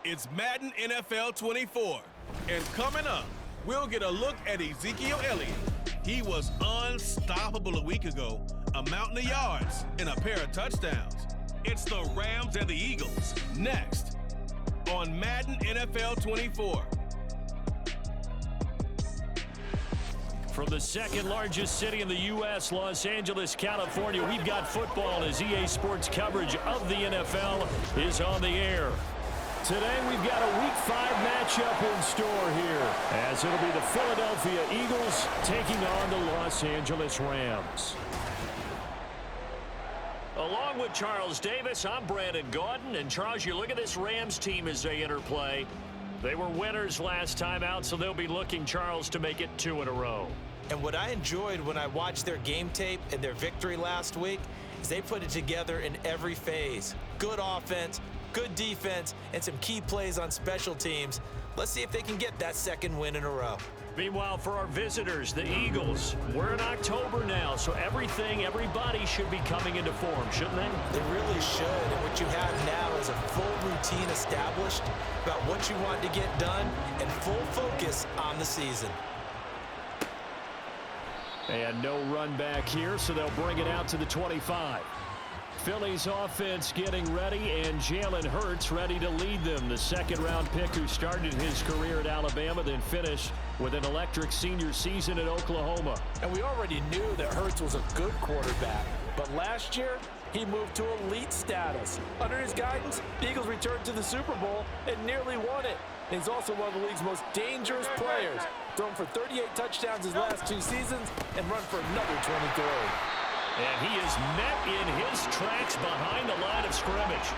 It's Madden NFL 24. And coming up, we'll get a look at Ezekiel Elliott. He was unstoppable a week ago, a mountain of yards and a pair of touchdowns. It's the Rams and the Eagles, next on Madden NFL 24. From the second largest city in the U.S., Los Angeles, California, we've got football as EA Sports coverage of the NFL is on the air. Today we've got a Week 5 matchup in store here, as it'll be the Philadelphia Eagles taking on the Los Angeles Rams. Along with Charles Davis, I'm Brandon Gaudin. And Charles, you look at this Rams team as they enter play. They were winners last time out, so they'll be looking, Charles, to make it 2 in a row. And what I enjoyed when I watched their game tape and their victory last week is they put it together in every phase. Good offense, good defense, and some key plays on special teams. Let's see if they can get that second win in a row. Meanwhile, for our visitors, the Eagles, we're in October now, so everybody should be coming into form, shouldn't they? They really should, and what you have now is a full routine established about what you want to get done and full focus on the season. And no run back here, so they'll bring it out to the 25. Philly's offense getting ready, and Jalen Hurts ready to lead them. The second-round pick who started his career at Alabama, then finished with an electric senior season at Oklahoma. And we already knew that Hurts was a good quarterback, but last year he moved to elite status. Under his guidance, the Eagles returned to the Super Bowl and nearly won it. And he's also one of the league's most dangerous players, thrown for 38 touchdowns his last 2 seasons and run for another 23. And he is met in his tracks behind the line of scrimmage.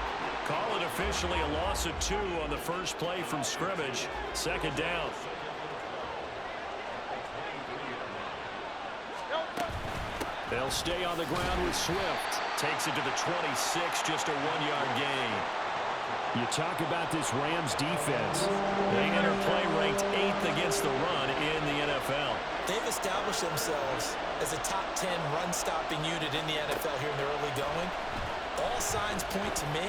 Call it officially a loss of 2 on the first play from scrimmage. Second down. They'll stay on the ground with Swift. Takes it to the 26, just a 1-yard gain. You talk about this Rams defense. They enter play ranked 8th against the run in the NFL. They've established themselves as a top 10 run-stopping unit in the NFL here in the early going. All signs point to me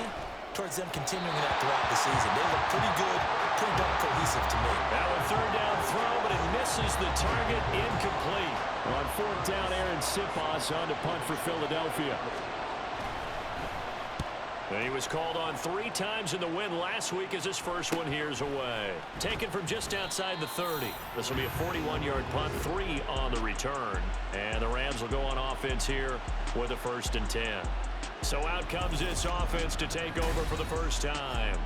towards them continuing that throughout the season. They look pretty good, pretty darn cohesive to me. Now a third down throw, but it misses the target, incomplete. On fourth down, Aaron Sipos on to punt for Philadelphia. And he was called on 3 times in the win last week as his first one here's away. Taken from just outside the 30. This will be a 41-yard punt, 3 on the return. And the Rams will go on offense here with a 1st and 10. So out comes this offense to take over for the first time.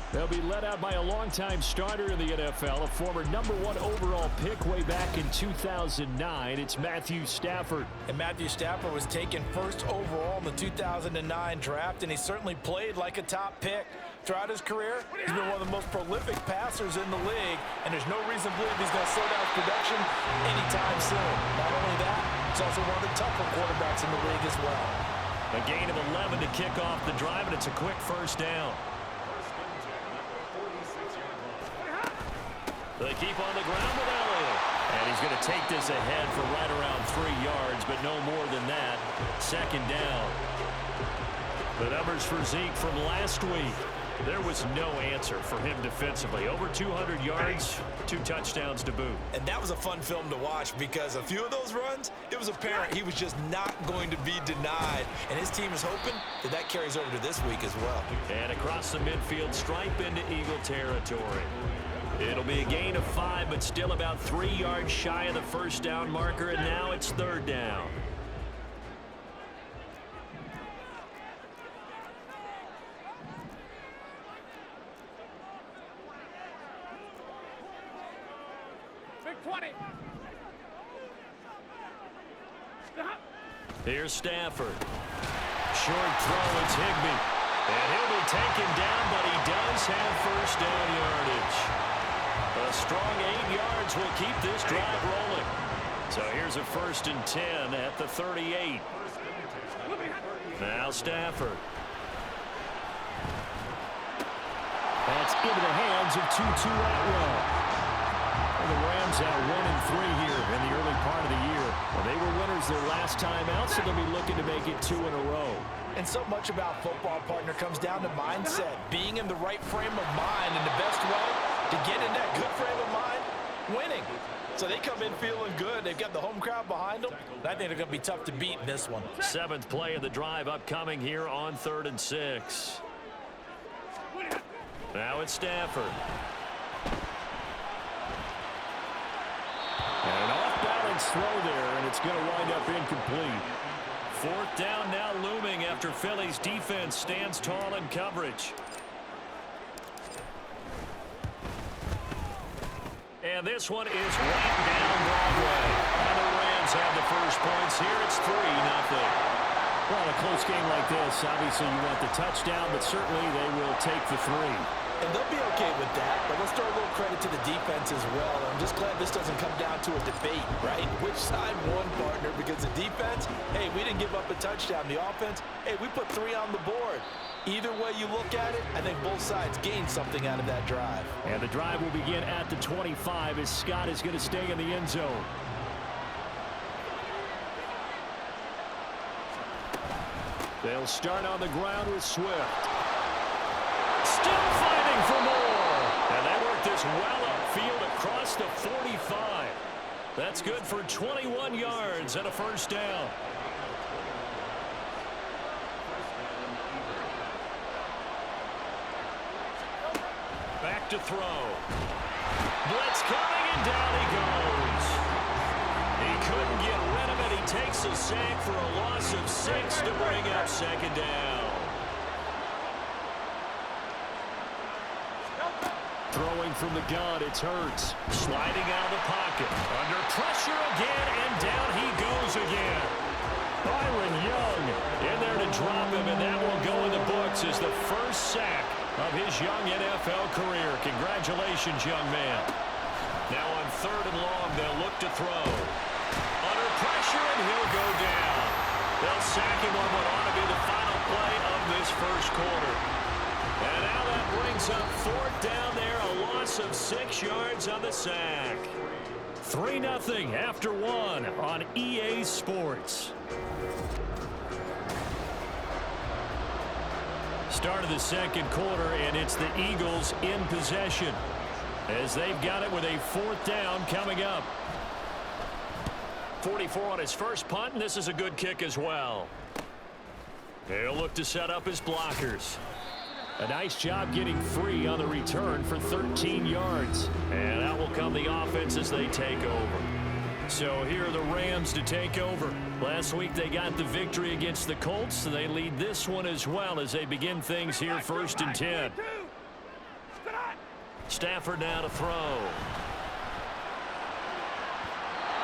They'll be led out by a longtime starter in the NFL, a former #1 overall pick way back in 2009. It's Matthew Stafford. And Matthew Stafford was taken first overall in the 2009 draft, and he certainly played like a top pick. Throughout his career, he's been one of the most prolific passers in the league, and there's no reason to believe he's going to slow down his production anytime soon. Not only that, he's also one of the tougher quarterbacks in the league as well. A gain of 11 to kick off the drive, and it's a quick first down. They keep on the ground with Elliott. And he's going to take this ahead for right around 3 yards, but no more than that. Second down. The numbers for Zeke from last week. There was no answer for him defensively. Over 200 yards, 2 touchdowns to boot. And that was a fun film to watch because a few of those runs, it was apparent he was just not going to be denied. And his team is hoping that that carries over to this week as well. And across the midfield, stripe into Eagle territory. It'll be a gain of 5, but still about 3 yards shy of the first down marker, and now it's third down. Big 20. Here's Stafford. Short throw, it's Higbee. And he'll be taken down, but he does have first down yardage. A strong 8 yards will keep this drive rolling. So here's a 1st and 10 at the 38. Now Stafford. That's into the hands of Tutu Atwell. And the Rams have 1-3 here in the early part of the year. Well, they were winners their last time out, so they'll be looking to make it 2 in a row. And so much about football, partner, comes down to mindset. Being in the right frame of mind, and the best way to get in that good frame of mind, winning. So they come in feeling good. They've got the home crowd behind them. I think they're going to be tough to beat in this one. 7th play of the drive upcoming here on 3rd and 6. Now it's Stafford. And an off-balance throw there, and it's going to wind up incomplete. 4th down now looming after Philly's defense stands tall in coverage. And this one is right down Broadway. And the Rams have the first points here. It's 3-0. Well, in a close game like this, obviously you want the touchdown, but certainly they will take the 3. And they'll be okay with that, but let's throw a little credit to the defense as well. I'm just glad this doesn't come down to a debate, right? Which side won, partner? Because the defense, hey, we didn't give up a touchdown. The offense, hey, we put 3 on the board. Either way you look at it, I think both sides gained something out of that drive. And the drive will begin at the 25 as Scott is going to stay in the end zone. They'll start on the ground with Swift. Still fighting for more. And they work this well upfield across the 45. That's good for 21 yards and a first down. Back to throw. Blitz coming, and down he goes. He couldn't get rid of it. He takes a sack for a loss of 6 to bring up 2nd down. Throwing from the gun, it's Hurts. Sliding out of the pocket. Under pressure again, and down he goes again. Byron Young in there to drop him, and that will go in the books as the first sack of his young NFL career. Congratulations, young man. Now on 3rd and long, they'll look to throw. Under pressure, and he'll go down. They'll sack him on what ought to be the final play of this first quarter. And now that brings up 4th down there, a loss of 6 yards on the sack. 3-0 after 1 on EA Sports. Start of the 2nd quarter, and it's the Eagles in possession as they've got it with a 4th down coming up. 44 on his first punt, and this is a good kick as well. They'll look to set up his blockers. A nice job getting free on the return for 13 yards. And out will come the offense as they take over. So here are the Rams to take over. Last week they got the victory against the Colts, so they lead this one as well as they begin things here 1st and 10. Stafford now to throw.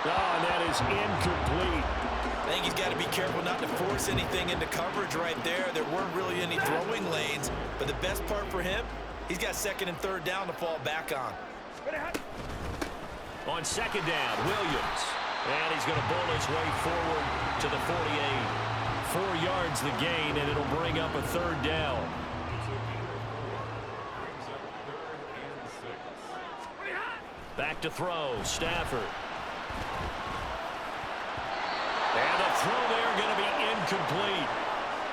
Oh, and that is incomplete. I think he's got to be careful not to force anything into coverage right there. There weren't really any throwing lanes, but the best part for him, he's got 2nd and 3rd down to fall back on. On 2nd down, Williams. And he's going to bowl his way forward to the 48. 4 yards the gain, and it'll bring up a 3rd down. Back to throw, Stafford. And the throw there going to be incomplete.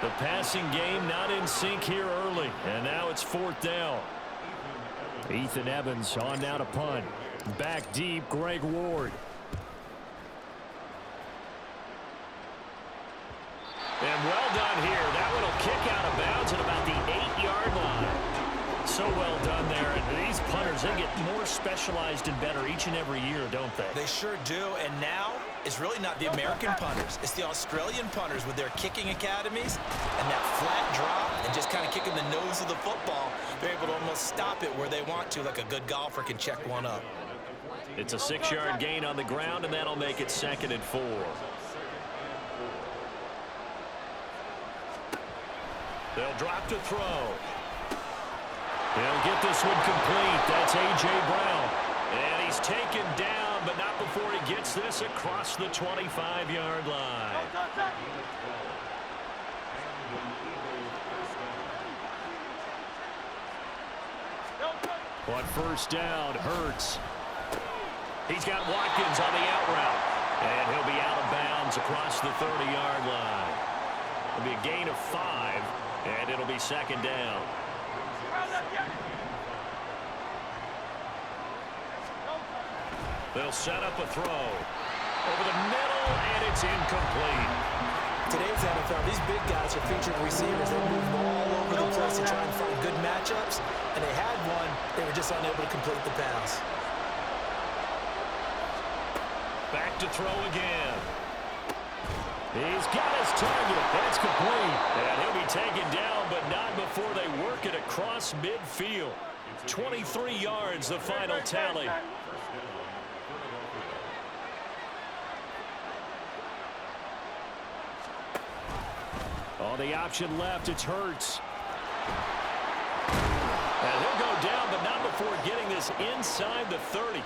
The passing game not in sync here early. And now it's 4th down. Ethan Evans on now to punt. Back deep, Greg Ward. And well done here. That one will kick out of bounds at about the 8-yard line. So well done there. And these punters, they get more specialized and better each and every year, don't they? They sure do. And now it's really not the American punters. It's the Australian punters with their kicking academies and that flat drop and just kind of kicking the nose of the football. They're able to almost stop it where they want to, like a good golfer can check one up. It's a 6-yard gain on the ground, and that'll make it 2nd and 4. They'll drop to throw. They'll get this one complete. That's A.J. Brown. And he's taken down, but not before he gets this across the 25-yard line. On 1st down, Hurts. He's got Watkins on the out route. And he'll be out of bounds across the 30-yard line. It'll be a gain of 5, and it'll be second down. They'll set up a throw over the middle, and it's incomplete. Today's NFL, these big guys are featured receivers. They move all over the place to try and find good matchups, and they had one. They were just unable to complete the pass. Back to throw again. He's got his target, and it's complete. And he'll be taken down, but not before they work it across midfield. 23 yards, the final tally. On the option left, it's Hurts. And he'll go down, but not before getting this inside the 30.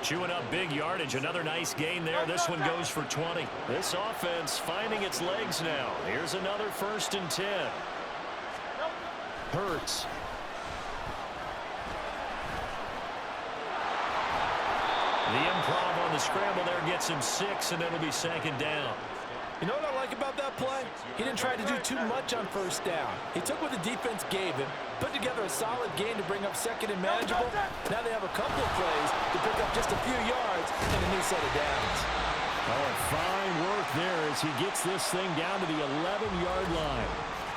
Chewing up big yardage. Another nice gain there. This one goes for 20. This offense finding its legs now. Here's another 1st and 10. Hurts. The improv on the scramble there gets him 6, and it'll be second down. You know what I like about that play? He didn't try to do too much on 1st down. He took what the defense gave him, put together a solid game to bring up 2nd and manageable. Now they have a couple of plays to pick up just a few yards and a new set of downs. Oh, fine work there as he gets this thing down to the 11-yard line.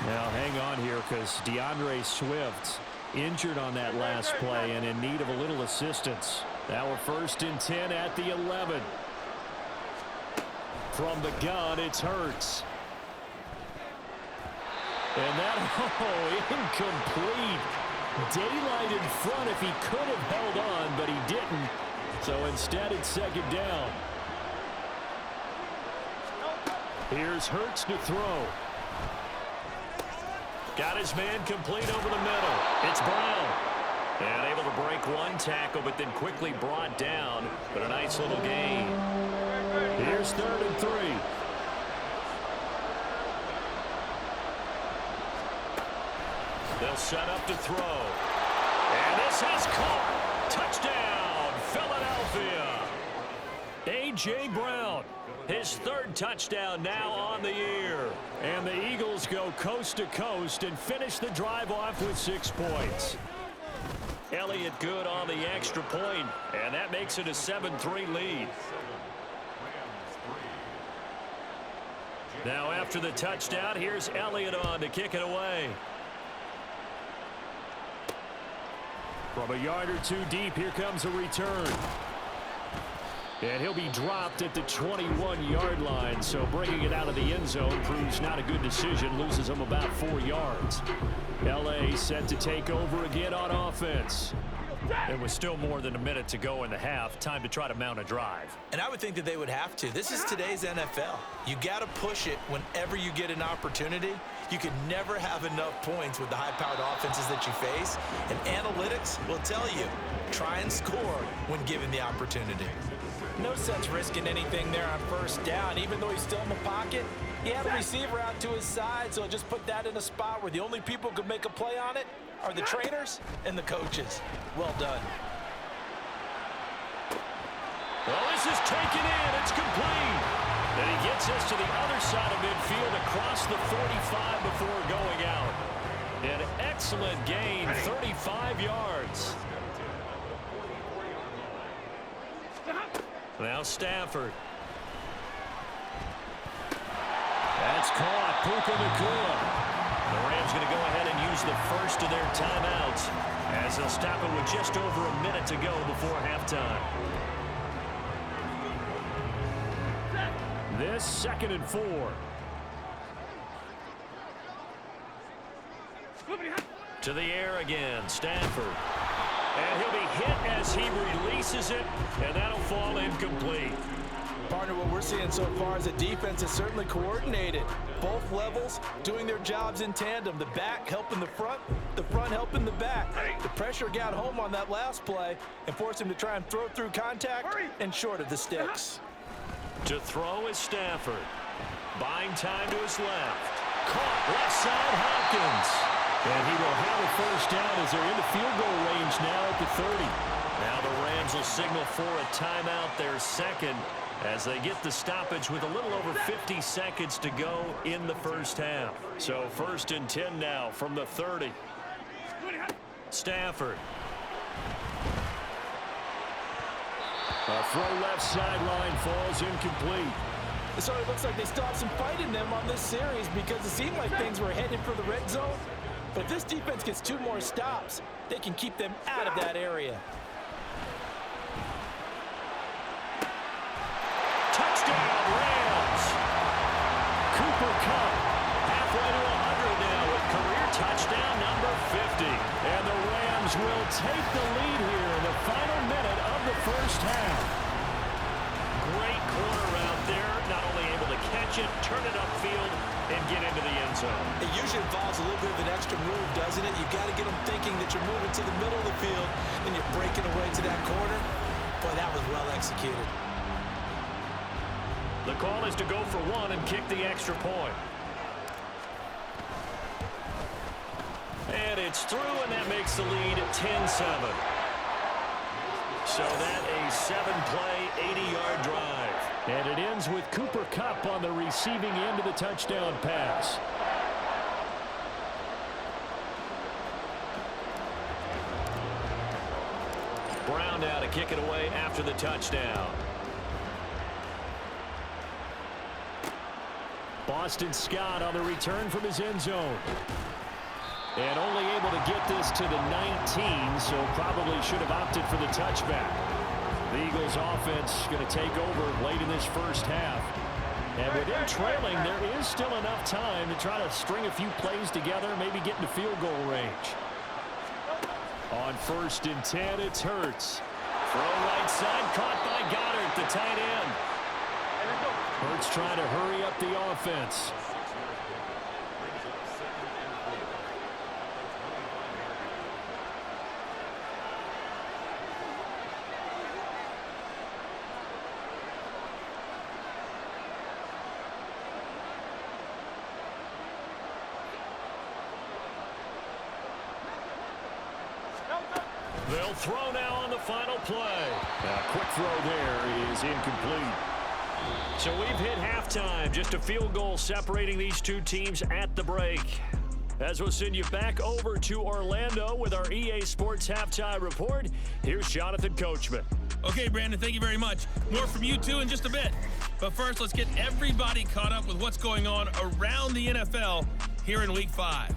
Now hang on here because DeAndre Swift injured on that last play and in need of a little assistance. Now a 1st and 10 at the 11. From the gun, it's Hurts. And that, incomplete. Daylight in front if he could have held on, but he didn't. So instead, it's second down. Here's Hurts to throw. Got his man complete over the middle. It's Brown. And able to break one tackle, but then quickly brought down. But a nice little gain. Here's 3rd and 3. They'll set up to throw. And this is caught. Touchdown, Philadelphia. A.J. Brown, his 3rd touchdown now on the year. And the Eagles go coast to coast and finish the drive off with 6 points. Elliott good on the extra point, and that makes it a 7-3 lead. Now after the touchdown, here's Elliott on to kick it away. From a yard or 2 deep, here comes a return. And he'll be dropped at the 21-yard line, so bringing it out of the end zone proves not a good decision, loses him about 4 yards. L.A. set to take over again on offense. There was still more than a minute to go in the half. Time to try to mount a drive. And I would think that they would have to. This is today's NFL. You got to push it whenever you get an opportunity. You can never have enough points with the high-powered offenses that you face. And analytics will tell you, try and score when given the opportunity. No sense risking anything there on 1st down. Even though he's still in the pocket, he had a receiver out to his side, so just put that in a spot where the only people who could make a play on it are the trainers and the coaches. Well done. Well, this is taken in. It's complete. And he gets us to the other side of midfield across the 45 before going out. An excellent gain, 35 yards. Now Stafford. That's caught. Puka Nacua. The Rams going to go ahead and use the 1st of their timeouts as they'll stop it with just over a minute to go before halftime. This 2nd and 4. To the air again, Stafford. And he'll be hit as he releases it, and that'll fall incomplete. Partner, what we're seeing so far is the defense is certainly coordinated. Both levels doing their jobs in tandem. The back helping the front helping the back. The pressure got home on that last play and forced him to try and throw through contact and short of the sticks. To throw is Stafford. Buying time to his left. Caught left side Hopkins. And he will have a 1st down as they're into field goal range now at the 30. Now the Rams will signal for a timeout, their 2nd. as they get the stoppage with a little over 50 seconds to go in the first half. So 1st and 10 now from the 30. Stafford. A throw left sideline falls incomplete. It sort of looks like they still have some fight in them on this series because it seemed like things were headed for the red zone. But if this defense gets 2 more stops, they can keep them out of that area. Touchdown, Rams. Cooper Kupp halfway to 100 now with career touchdown number 50. And the Rams will take the lead here in the final minute of the first half. Great corner out there, not only able to catch it, turn it upfield, and get into the end zone. It usually involves a little bit of an extra move, doesn't it? You've got to get them thinking that you're moving to the middle of the field, and you're breaking away to that corner. Boy, that was well executed. The call is to go for 1 and kick the extra point. And it's through, and that makes the lead 10-7. So that a 7-play, 80-yard drive. And it ends with Cooper Kupp on the receiving end of the touchdown pass. Brown now to kick it away after the touchdown. Boston Scott on the return from his end zone. And only able to get this to the 19, so probably should have opted for the touchback. The Eagles offense going to take over late in this first half. And with them trailing, there is still enough time to try to string a few plays together, maybe get into field goal range. On 1st and 10, it's Hurts. Throw right side, caught by Goddard, the tight end. Hurts trying to hurry up the offense. They'll throw now on the final play. A quick throw there is incomplete. So we've hit halftime. Just a field goal separating these two teams at the break. As we'll send you back over to Orlando with our EA Sports Halftime Report, here's Jonathan Coachman. Okay, Brandon, thank you very much. More from you two in just a bit. But first, let's get everybody caught up with what's going on around the NFL here in Week 5.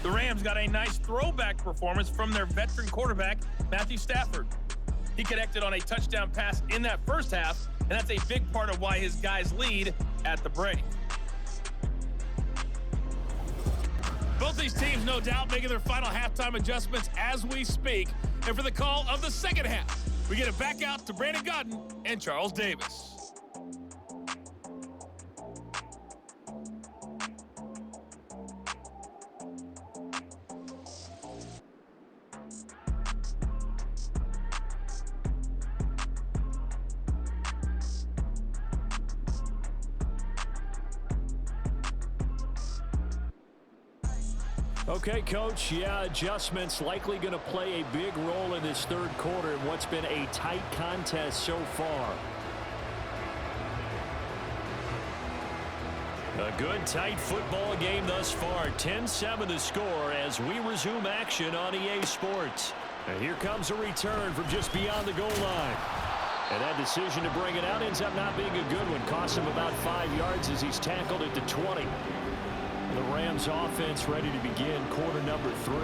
The Rams got a nice throwback performance from their veteran quarterback, Matthew Stafford. He connected on a touchdown pass in that first half, and that's a big part of why his guys lead at the break. Both these teams, no doubt, making their final halftime adjustments as we speak. And for the call of the second half, we get it back out to Brandon Godden and Charles Davis. Okay, Coach, yeah, adjustments likely going to play a big role in this third quarter in what's been a tight contest so far. A good, tight football game thus far. 10-7 the score as we resume action on EA Sports. And here comes a return from just beyond the goal line. And that decision to bring it out ends up not being a good one. Costs him about 5 yards as he's tackled at the 20. The Rams offense ready to begin quarter number 3.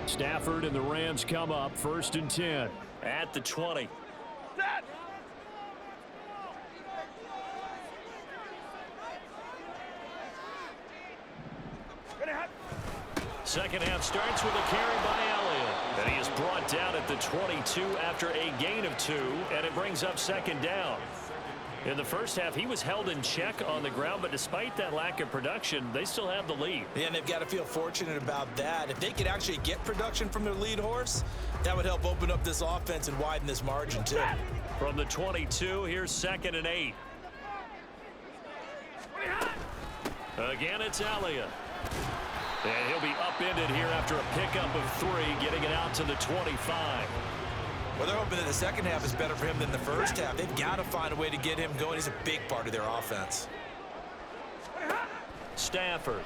Stafford and the Rams come up 1st and 10 at the 20. Second half starts with a carry by Elliott. And he is brought down at the 22 after a gain of 2, and it brings up second down. In the first half, he was held in check on the ground, but despite that lack of production, they still have the lead. Yeah, and they've got to feel fortunate about that. If they could actually get production from their lead horse, that would help open up this offense and widen this margin, too. From the 22, here's 2nd and 8. Again, it's Elliott. And he'll be upended here after a pickup of 3, getting it out to the 25. Well, they're hoping that the second half is better for him than the first half. They've got to find a way to get him going. He's a big part of their offense. Stafford.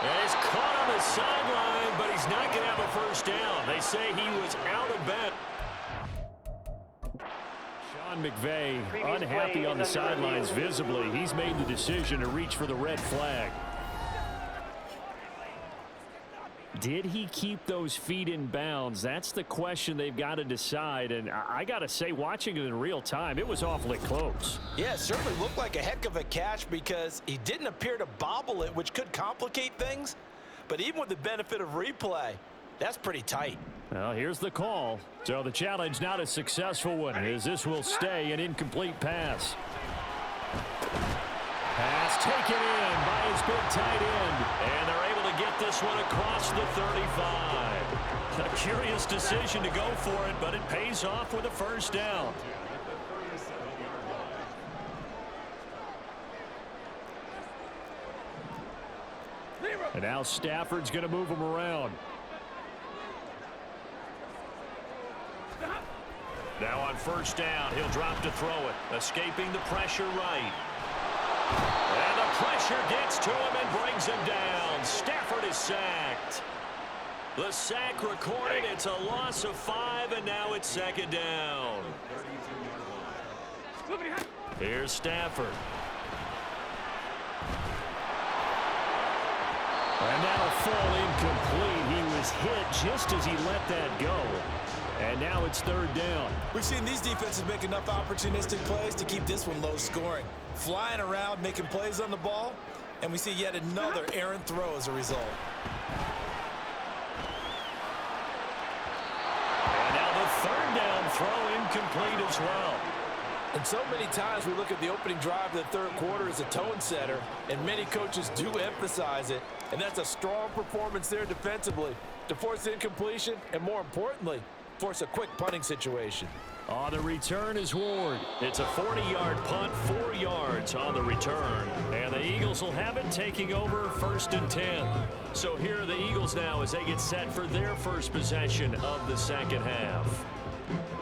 And he's caught on the sideline, but he's not going to have a first down. They say he was out of bounds. Sean McVay unhappy on the sidelines visibly. He's made the decision to reach for the red flag. Did he keep those feet in bounds? That's the question they've got to decide. And I got to say, watching it in real time, it was awfully close. Yeah, it certainly looked like a heck of a catch because he didn't appear to bobble it, which could complicate things. But even with the benefit of replay, that's pretty tight. Well, here's the call. So the challenge not a successful one, as this will stay an incomplete pass. Pass taken in by his big tight end. And they're able to get this one across the 35. A curious decision to go for it, but it pays off with a first down. And now Stafford's going to move him around. Now on first down, he'll drop to throw it, escaping the pressure right. And the pressure gets to him and brings him down. Stafford is sacked. The sack recorded. It's a loss of 5, and now it's second down. Here's Stafford. And now a fall incomplete. He was hit just as he let that go. And now it's third down. We've seen these defenses make enough opportunistic plays to keep this one low scoring. Flying around, making plays on the ball, and we see yet another errant throw as a result. And now the third down throw incomplete as well. And so many times we look at the opening drive of the third quarter as a tone setter, and many coaches do emphasize it. And that's a strong performance there defensively to force incompletion and, more importantly, force a quick punting situation. On the return is Ward. It's a 40-yard punt, 4 yards on the return. And the Eagles will have it taking over 1st and 10. So here are the Eagles now as they get set for their first possession of the second half.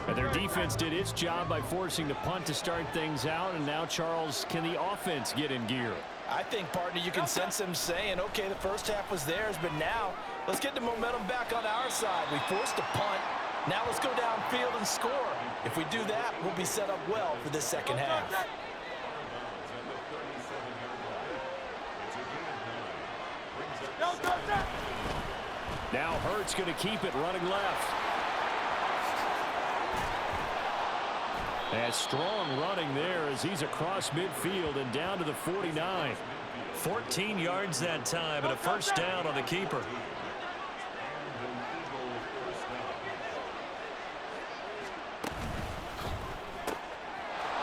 And their defense did its job by forcing the punt to start things out. And now, Charles, can the offense get in gear? I think, partner, you can sense them saying, okay, the first half was theirs, but now let's get the momentum back on our side. We forced a punt. Now let's go downfield and score. If we do that, we'll be set up well for this second half. Now Hurts going to keep it running left. And strong running there as he's across midfield and down to the 49. 14 yards that time and a first down on the keeper.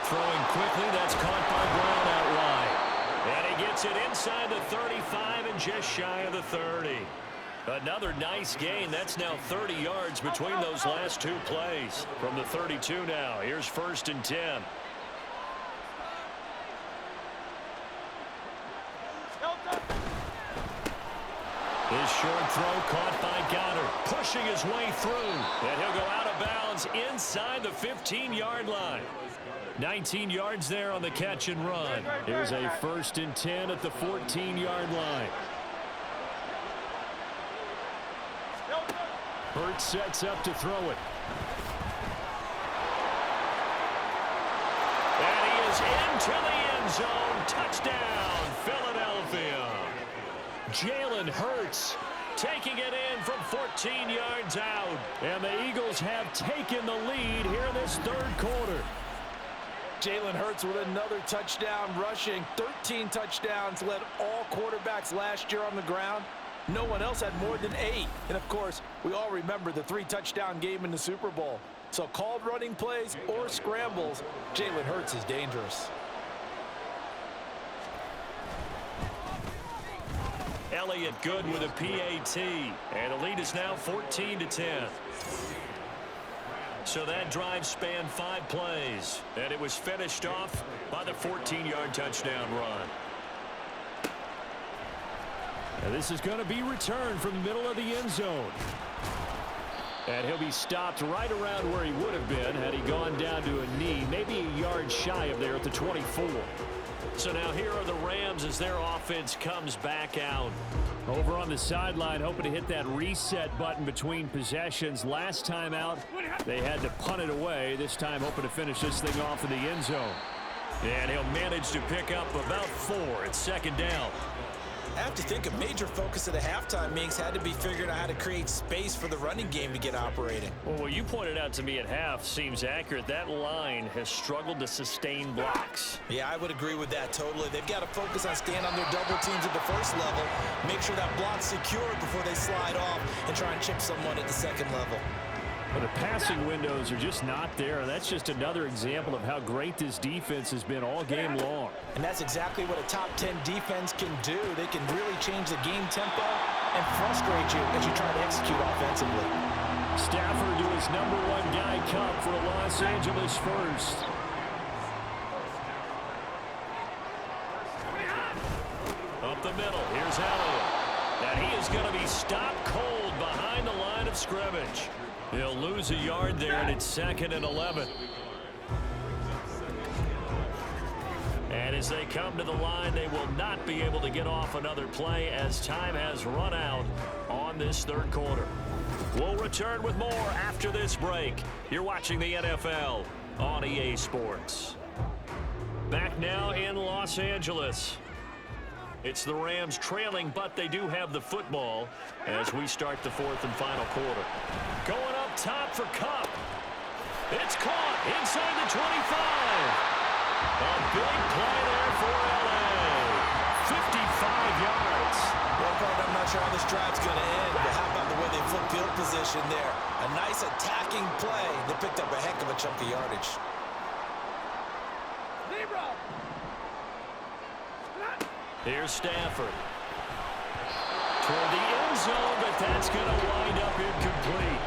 Throwing quickly, that's caught by Brown out wide. And he gets it inside the 35 and just shy of the 30. Another nice gain. That's now 30 yards between those last 2 plays. From the 32 now, here's 1st and 10. His short throw caught by Goddard, pushing his way through. And he'll go out of bounds inside the 15-yard line. 19 yards there on the catch and run. Here's a 1st and 10 at the 14-yard line. Hurts sets up to throw it. And he is into the end zone. Touchdown, Philadelphia. Jalen Hurts taking it in from 14 yards out. And the Eagles have taken the lead here in this third quarter. Jalen Hurts with another touchdown rushing. 13 touchdowns, led all quarterbacks last year on the ground. No one else had more than 8. And, of course, we all remember the 3-touchdown game in the Super Bowl. So called running plays or scrambles, Jalen Hurts is dangerous. Elliott good with a PAT. And the lead is now 14-10. So that drive spanned 5 plays. And it was finished off by the 14-yard touchdown run. And this is going to be returned from the middle of the end zone. And he'll be stopped right around where he would have been had he gone down to a knee, maybe a yard shy of there at the 24. So now here are the Rams as their offense comes back out. Over on the sideline, hoping to hit that reset button between possessions. Last time out, they had to punt it away. This time hoping to finish this thing off in the end zone. And he'll manage to pick up about 4 at second down. I have to think a major focus of the halftime meetings had to be figuring out how to create space for the running game to get operating. Well, what you pointed out to me at half seems accurate. That line has struggled to sustain blocks. Yeah, I would agree with that totally. They've got to focus on staying on their double teams at the first level, make sure that block's secure before they slide off and try and chip someone at the second level. But the passing windows are just not there. And that's just another example of how great this defense has been all game long. And that's exactly what a top 10 defense can do. They can really change the game tempo and frustrate you as you try to execute offensively. Stafford to his #1 guy come for Los Angeles first. Up the middle, here's Elliott. And he is going to be stopped cold behind the line of scrimmage. He'll lose a yard there, and it's 2nd and 11. And as they come to the line, they will not be able to get off another play as time has run out on this 3rd quarter. We'll return with more after this break. You're watching the NFL on EA Sports. Back now in Los Angeles. It's the Rams trailing, but they do have the football as we start the 4th and final quarter. Going up top for Kupp. It's caught inside the 25. A big play there for L.A. 55 yards. Well, Bart, I'm not sure how this drive's going to end, but how about the way they flip field position there? A nice attacking play. They picked up a heck of a chunk of yardage. Here's Stafford. Toward the end zone, but that's going to wind up incomplete.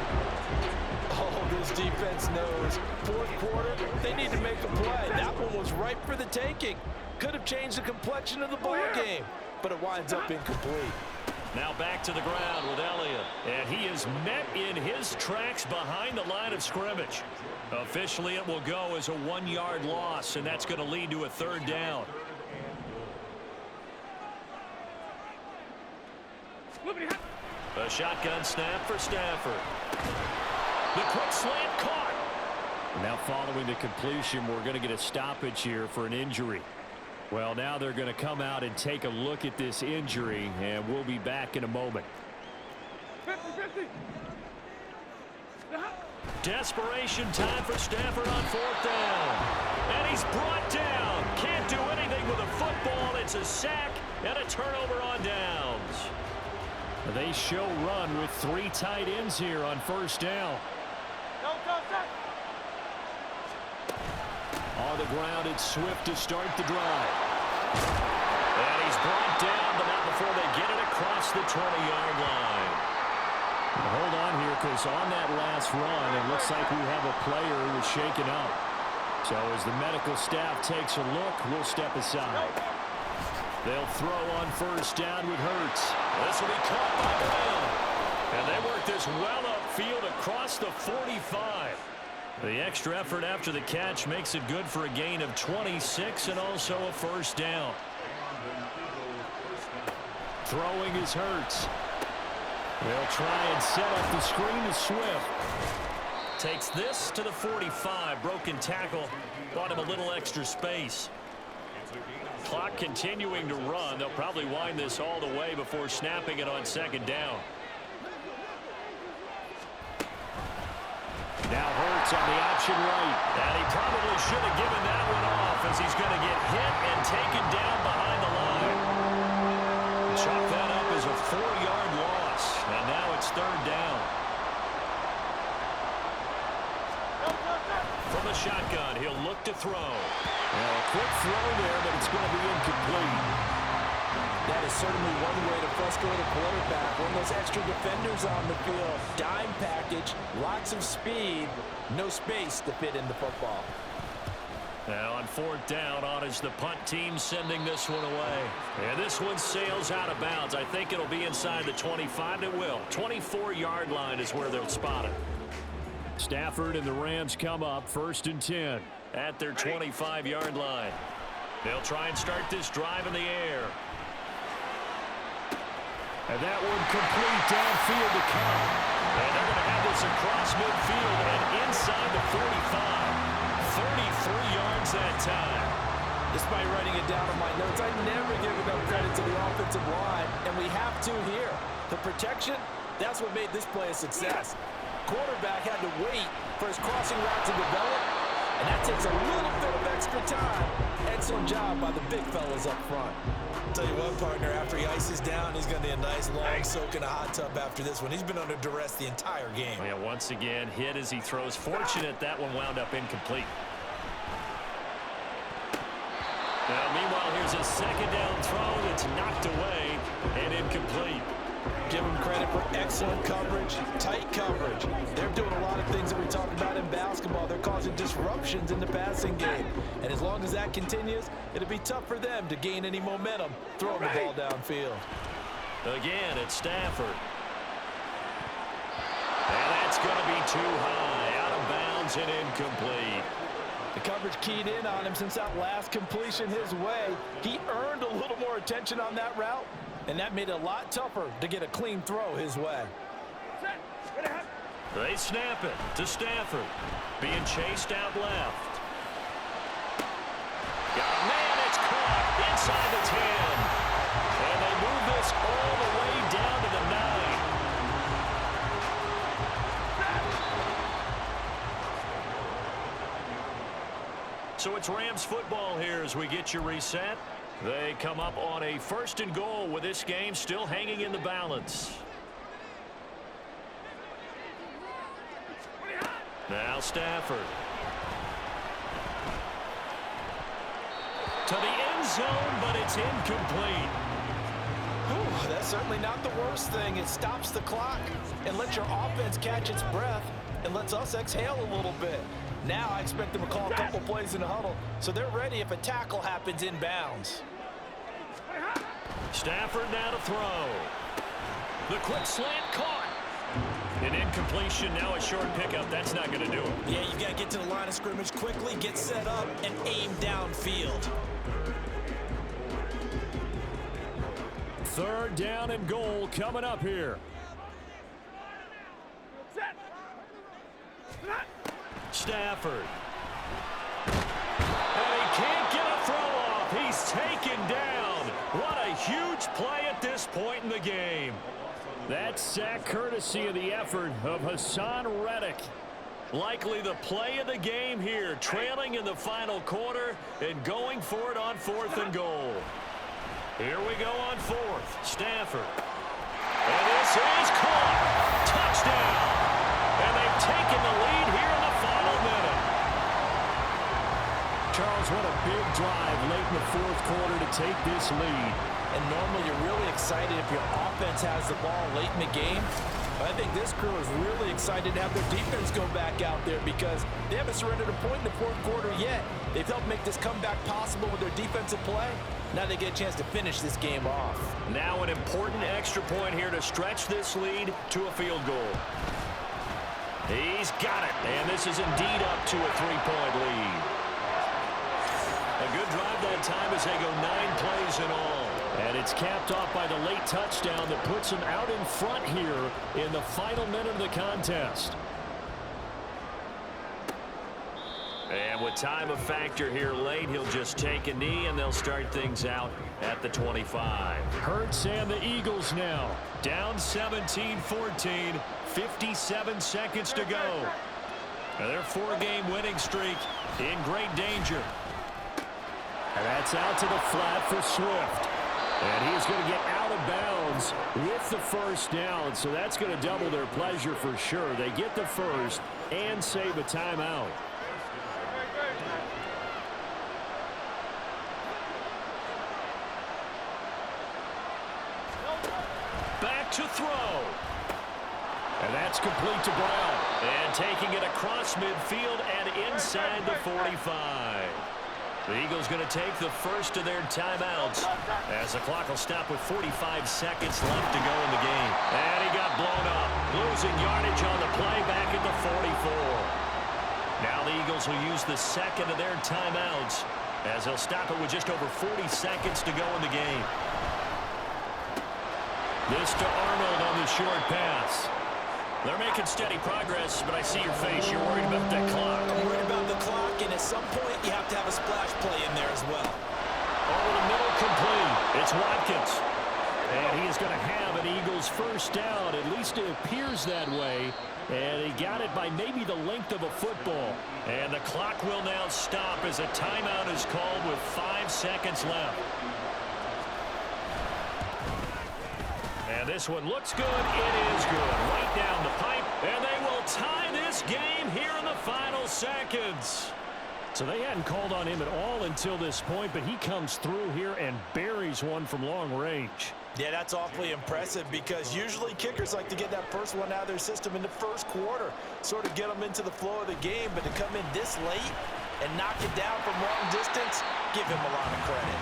Oh, this defense knows. 4th quarter, they need to make a play. That one was ripe for the taking. Could have changed the complexion of the ball game, but it winds up incomplete. Now back to the ground with Elliott. And he is met in his tracks behind the line of scrimmage. Officially, it will go as a 1-yard loss, and that's going to lead to a 3rd down. A shotgun snap for Stafford. The quick slant caught. Now following the completion, we're going to get a stoppage here for an injury. Well, now they're going to come out and take a look at this injury, and we'll be back in a moment. 50-50. Desperation time for Stafford on 4th down. And he's brought down. Can't do anything with a football. It's a sack and a turnover on downs. They show run with 3 tight ends here on 1st down. On the ground, it's Swift to start the drive. And he's brought down, but not before they get it across the 20-yard line. Hold on here, because on that last run, it looks like we have a player who was shaken up. So as the medical staff takes a look, we'll step aside. They'll throw on 1st down with Hurts. This will be caught by Brown. And they work this well upfield across the 45. The extra effort after the catch makes it good for a gain of 26 and also a 1st down. Throwing is Hurts. They'll try and set up the screen to Swift. Takes this to the 45. Broken tackle. Bought him a little extra space. Clock continuing to run. They'll probably wind this all the way before snapping it on 2nd down. Now Hurts on the option right. And he probably should have given that one off as he's going to get hit and taken down behind the line. Chalk that up as a a 4-yard loss, and now it's 3rd down. From the shotgun, he'll look to throw. Now a quick throw there, but it's going to be incomplete. That is certainly one way to frustrate a quarterback. When those extra defenders on the field, dime package, lots of speed, no space to fit in the football. Now on 4th down, on is the punt team sending this one away. And this one sails out of bounds. I think it'll be inside the 25. It will. 24-yard line is where they'll spot it. Stafford and the Rams come up 1st and 10. At their 25-yard line. They'll try and start this drive in the air. And that one complete downfield to count. And they're going to have this across midfield and inside the 45. 33 yards that time. Despite writing it down on my notes, I never give enough credit to the offensive line, and we have to here. The protection, that's what made this play a success. Quarterback had to wait for his crossing route to develop, and that takes a little bit of extra time. Excellent job by the big fellas up front. Tell you what, partner, after he ices down, he's going to be a nice long soak in a hot tub after this one. He's been under duress the entire game. Yeah, once again, hit as he throws. Fortunate that one wound up incomplete. Now, meanwhile, here's a 2nd down throw that's knocked away and incomplete. Give them credit for excellent coverage, tight coverage. They're doing a lot of things that we talk about in basketball. They're causing disruptions in the passing game. And as long as that continues, it'll be tough for them to gain any momentum throwing the ball downfield. Again, it's Stafford. And that's going to be too high, out of bounds and incomplete. The coverage keyed in on him since that last completion his way. He earned a little more attention on that route, and that made it a lot tougher to get a clean throw his way. They snap it to Stafford. Being chased out left. Got a man, it's caught inside the 10. And they move this all the way down to the 9. So it's Rams football here as we get you reset. They come up on a 1st and goal with this game still hanging in the balance. Now Stafford. To the end zone, but it's incomplete. Ooh, that's certainly not the worst thing. It stops the clock and lets your offense catch its breath and lets us exhale a little bit. Now I expect them to call a couple plays in the huddle, so they're ready if a tackle happens inbounds. Stafford now to throw. The quick slant caught. An incompletion, now a short pickup. That's not going to do it. Yeah, you've got to get to the line of scrimmage quickly, get set up, and aim downfield. 3rd down and goal coming up here. Stafford. And he can't get a throw off. He's taken down. What a huge play at this point in the game. That sack courtesy of the effort of Hassan Reddick. Likely the play of the game here, trailing in the final quarter and going for it on 4th and goal. Here we go on 4th. Stafford. And this is caught. Touchdown. And they've taken the lead here in the final minute. Charles, what a big drive late in the 4th quarter to take this lead. And normally you're really excited if your offense has the ball late in the game. But I think this crew is really excited to have their defense go back out there because they haven't surrendered a point in the 4th quarter yet. They've helped make this comeback possible with their defensive play. Now they get a chance to finish this game off. Now an important extra point here to stretch this lead to a field goal. He's got it, and this is indeed up to a 3-point lead. A good drive that time as they go 9 plays in all. And it's capped off by the late touchdown that puts him out in front here in the final minute of the contest. And with time a factor here late, he'll just take a knee, and they'll start things out at the 25. Hurts and the Eagles now. Down 17-14, 57 seconds to go. Now their 4-game winning streak in great danger. And that's out to the flat for Swift. And he's going to get out of bounds Browns with the first down, so that's going to double their pleasure for sure. They get the first and save a timeout. Back to throw. And that's complete to Brown. And taking it across midfield and inside the 45. The Eagles going to take the first of their timeouts as the clock will stop with 45 seconds left to go in the game. And he got blown up. Losing yardage on the play back at the 44. Now the Eagles will use the second of their timeouts as they'll stop it with just over 40 seconds to go in the game. This to Arnold on the short pass. They're making steady progress, but I see your face. You're worried about that clock. I'm worried about the clock, and at some point, you have to have a splash play in there as well. Over the middle, complete. It's Watkins. And he is going to have an Eagles first down. At least it appears that way. And he got it by maybe the length of a football. And the clock will now stop as a timeout is called with 5 seconds left. And this one looks good. It is good. Right down the pipe. And they will tie this game here in the final seconds. So they hadn't called on him at all until this point, but he comes through here and buries one from long range. Yeah, that's awfully impressive because usually kickers like to get that first one out of their system in the first quarter, sort of get them into the flow of the game, but to come in this late and knock it down from long distance, give him a lot of credit.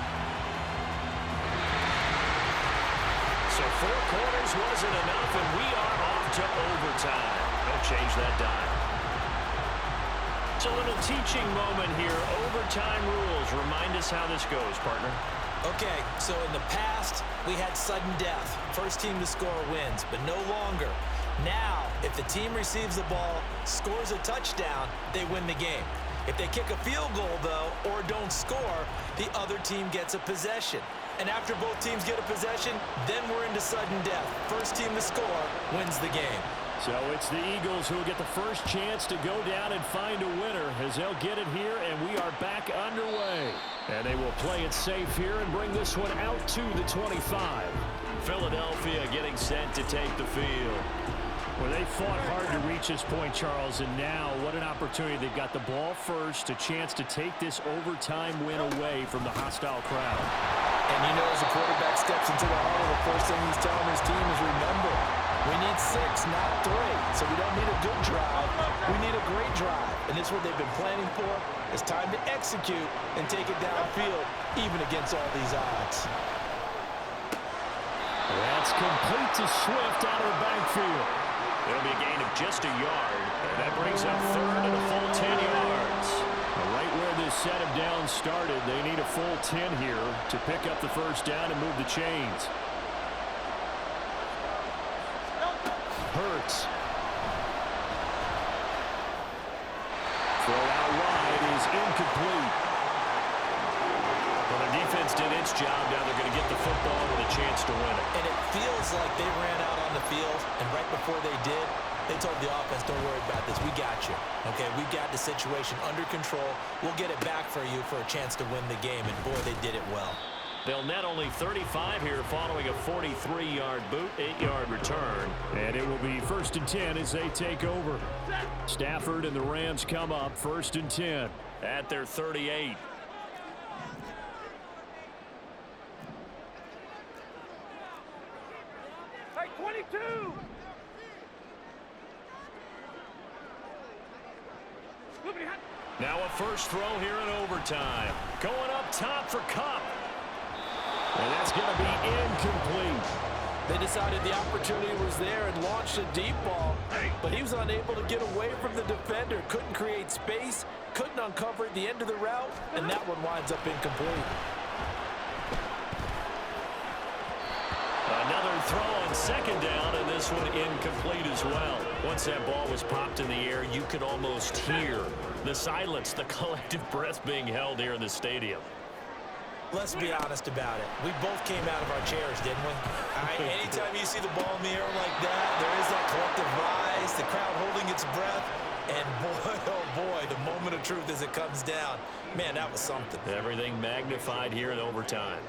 So 4 quarters wasn't enough, and we are off to overtime. They'll change that dime. It's a little teaching moment here. Overtime rules. Remind us how this goes, partner. Okay, so in the past, we had sudden death. First team to score wins, but no longer. Now, if the team receives the ball, scores a touchdown, they win the game. If they kick a field goal, though, or don't score, the other team gets a possession. And after both teams get a possession, then we're into sudden death. First team to score wins the game. So it's the Eagles who will get the first chance to go down and find a winner as they'll get it here, and we are back underway. And they will play it safe here and bring this one out to the 25. Philadelphia getting set to take the field. Well, they fought hard to reach this point, Charles, and now what an opportunity. They've got the ball first, a chance to take this overtime win away from the hostile crowd. And you know, as a quarterback steps into the huddle, the first thing he's telling his team is remember, we need 6, not 3. So we don't need a good drive. We need a great drive. And this is what they've been planning for. It's time to execute and take it downfield, even against all these odds. That's complete to Swift out of the backfield. It'll be a gain of just a yard. And that brings up third and a full 10 yards. Right where this set of downs started, they need a full 10 here to pick up the first down and move the chains. Hurts. Throw out wide is incomplete. Well, their defense did its job. Now they're going to get the football with a chance to win it. And it feels like they ran out on the field, and right before they did, they told the offense, don't worry about this. We got you. Okay, we got the situation under control. We'll get it back for you for a chance to win the game. And, boy, they did it well. They'll net only 35 here following a 43-yard boot, 8-yard return. And it will be 1st and 10 as they take over. Stafford and the Rams come up 1st and 10. At their 38. Hey, 22! Now a first throw here in overtime. Going up top for Kupp. And that's going to be incomplete. They decided the opportunity was there and launched a deep ball, but he was unable to get away from the defender. Couldn't create space, couldn't uncover at the end of the route, and that one winds up incomplete. Another throw on 2nd down, and this one incomplete as well. Once that ball was popped in the air, you could almost hear the silence, the collective breath being held here in the stadium. Let's be honest about it. We both came out of our chairs, didn't we? All right, anytime you see the ball in the air like that, there is that collective rise, the crowd holding its breath, and boy, oh boy, the moment of truth as it comes down. Man, that was something. Everything magnified here in overtime.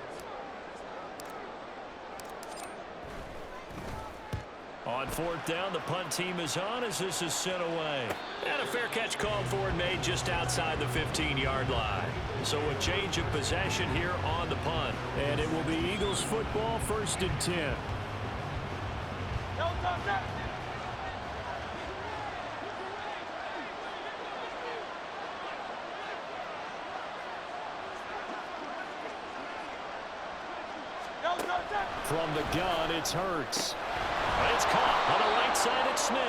On fourth down, the punt team is on as this is sent away. And a fair catch called for and made just outside the 15-yard line. So a change of possession here on the punt. And it will be Eagles football, 1st and 10. From the gun, it's Hurts. It's caught on the right side. It's Smith.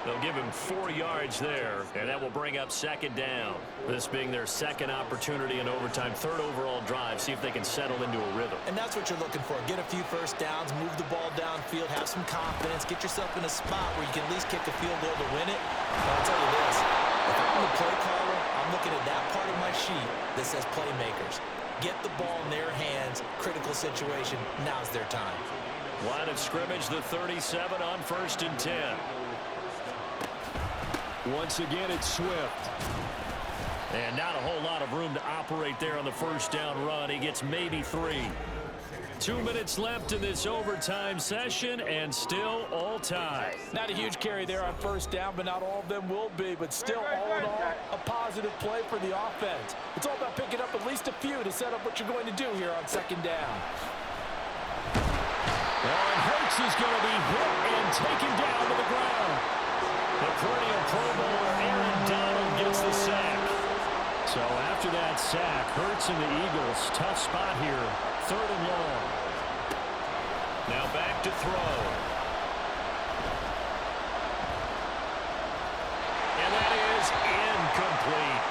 They'll give him 4 yards there, and that will bring up 2nd down. This being their 2nd opportunity in overtime, 3rd overall drive. See if they can settle into a rhythm. And that's what you're looking for. Get a few first downs, move the ball downfield, have some confidence, get yourself in a spot where you can at least kick a field goal to win it. And I'll tell you this, if I'm the play caller, I'm looking at that part of my sheet that says playmakers. Get the ball in their hands, critical situation, now's their time. Line of scrimmage, the 37 on 1st and 10. Once again, it's Swift. And not a whole lot of room to operate there on the 1st down run. He gets maybe 3. 2 minutes left in this overtime session, and still all tie. Not a huge carry there on 1st down, but not all of them will be. But still, all in all, a positive play for the offense. It's all about picking up at least a few to set up what you're going to do here on 2nd down. And Hurts is going to be hit and taken down to the ground. The perennial Pro Bowler Aaron Donald gets the sack. So after that sack, Hurts and the Eagles, tough spot here, 3rd and long. Now back to throw. And that is incomplete.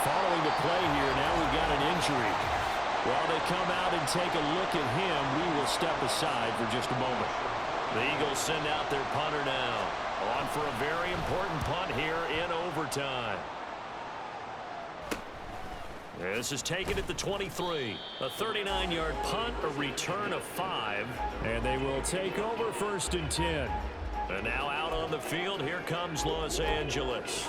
Following the play here, now we've got an injury. While they come out and take a look at him, we will step aside for just a moment. The Eagles send out their punter now. On for a very important punt here in overtime. This is taken at the 23. A 39-yard punt, a return of 5. And they will take over 1st and 10. And now out on the field, here comes Los Angeles.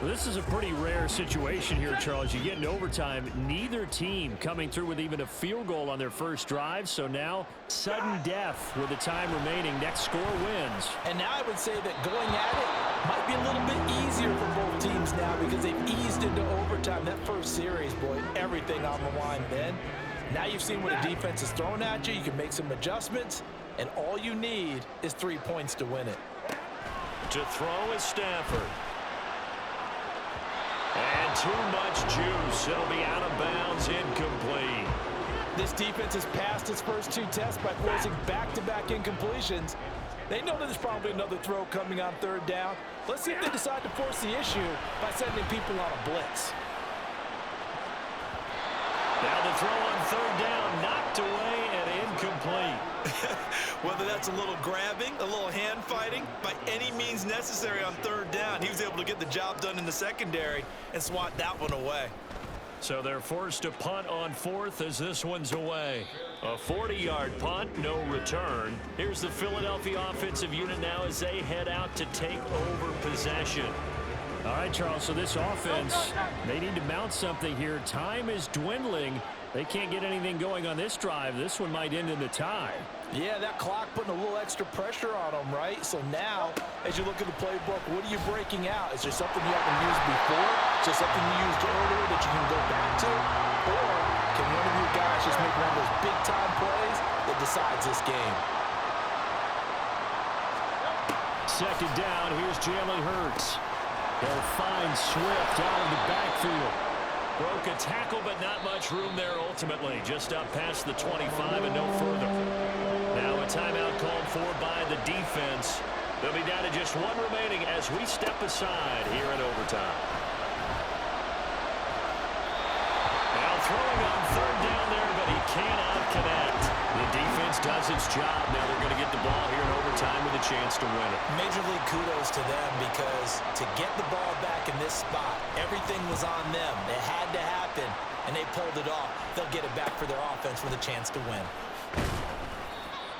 Well, this is a pretty rare situation here, Charles. You get in overtime, neither team coming through with even a field goal on their first drive. So now, sudden death with the time remaining. Next score wins. And now I would say that going at it might be a little bit easier for both teams now because they've eased into overtime. That first series, boy, everything on the line then. Now you've seen what a defense is throwing at you. You can make some adjustments, and all you need is 3 points to win it. To throw is Stafford. And too much juice. It'll be out of bounds, incomplete. This defense has passed its first 2 tests by forcing back-to-back incompletions. They know that there's probably another throw coming on 3rd down. Let's see if they decide to force the issue by sending people on a blitz. Now the throw on 3rd down, knocked away and incomplete. Whether that's a little grabbing, a little hand fighting, by any means necessary on 3rd down, he was able to get the job done in the secondary and swat that one away. So they're forced to punt on 4th as this one's away. A 40-yard punt, no return. Here's the Philadelphia offensive unit now as they head out to take over possession. All right, Charles, so this offense, they need to mount something here. Time is dwindling. They can't get anything going on this drive. This one might end in a tie. Yeah, that clock putting a little extra pressure on them, right? So now, as you look at the playbook, what are you breaking out? Is there something you haven't used before? Is there something you used earlier that you can go back to? Or can one of you guys just make one of those big-time plays that decides this game? 2nd down, here's Jalen Hurts. They'll find Swift out of the backfield. Broke a tackle, but not much room there ultimately. Just up past the 25 and no further. Now a timeout called for by the defense. They'll be down to just 1 remaining as we step aside here in overtime. Now throwing on 3rd down there, but he cannot connect. The defense does its job. Now they're going to get the ball here in overtime with a chance to win it. Major league kudos to them because to get the ball back in this spot, everything was on them. It had to happen, and they pulled it off. They'll get it back for their offense with a chance to win.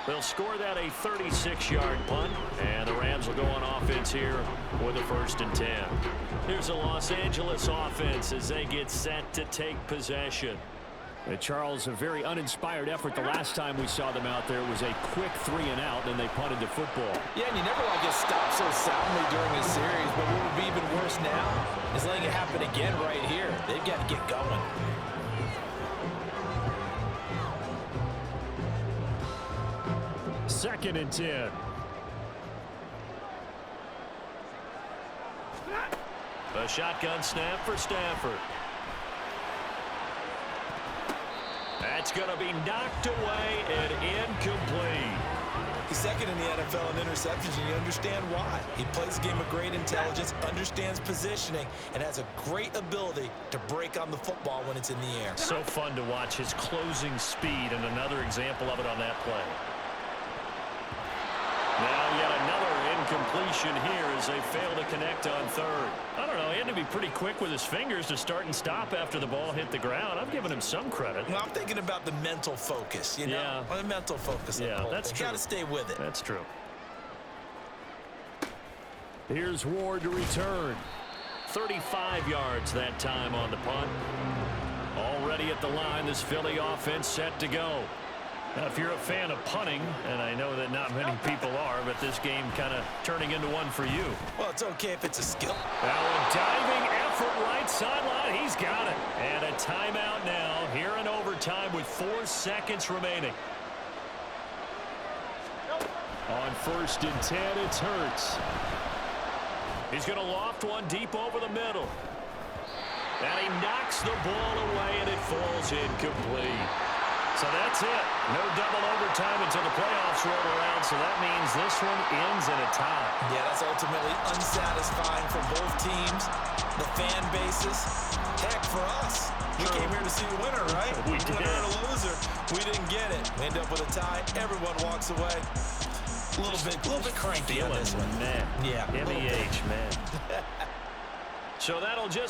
They'll score that a 36-yard punt, and the Rams will go on offense here with a 1st and 10. Here's the Los Angeles offense as they get set to take possession. Charles, a very uninspired effort the last time we saw them out there. It was a quick 3-and-out, and they punted the football. Yeah, and you never want to get stopped so soundly during a series, but what would be even worse now is letting it happen again right here. They've got to get going. Second and 10. A shotgun snap for Stafford. That's going to be knocked away and incomplete. He's second in the NFL in interceptions, and you understand why. He plays a game of great intelligence, understands positioning, and has a great ability to break on the football when it's in the air. So fun to watch his closing speed, and another example of it on that play. Now yet another incompletion here as they fail to connect on third. I don't know, he had to be pretty quick with his fingers to start and stop after the ball hit the ground. I've given him some credit. Well, I'm thinking about the mental focus, you know? Yeah. The mental focus. Yeah, that's true. Got to stay with it. That's true. Here's Ward to return. 35 yards that time on the punt. Already at the line, this Philly offense set to go. Now, if you're a fan of punting, and I know that not many people are, but this game kind of turning into one for you. Well, it's okay if it's a skill. Now a diving effort right sideline. He's got it. And a timeout now here in overtime with 4 seconds remaining. On 1st and 10, it's Hurts. He's going to loft one deep over the middle. And he knocks the ball away, and it falls incomplete. So that's it. No double overtime until the playoffs roll around, so that means this one ends in a tie. Yeah, that's ultimately unsatisfying for both teams, the fan bases. Heck, for us. We came here to see a winner, right? We did. Winner and a loser. We didn't get it. We end up with a tie. Everyone walks away. A little bit cranky on this one. Man. Yeah. MEH, man. So that'll just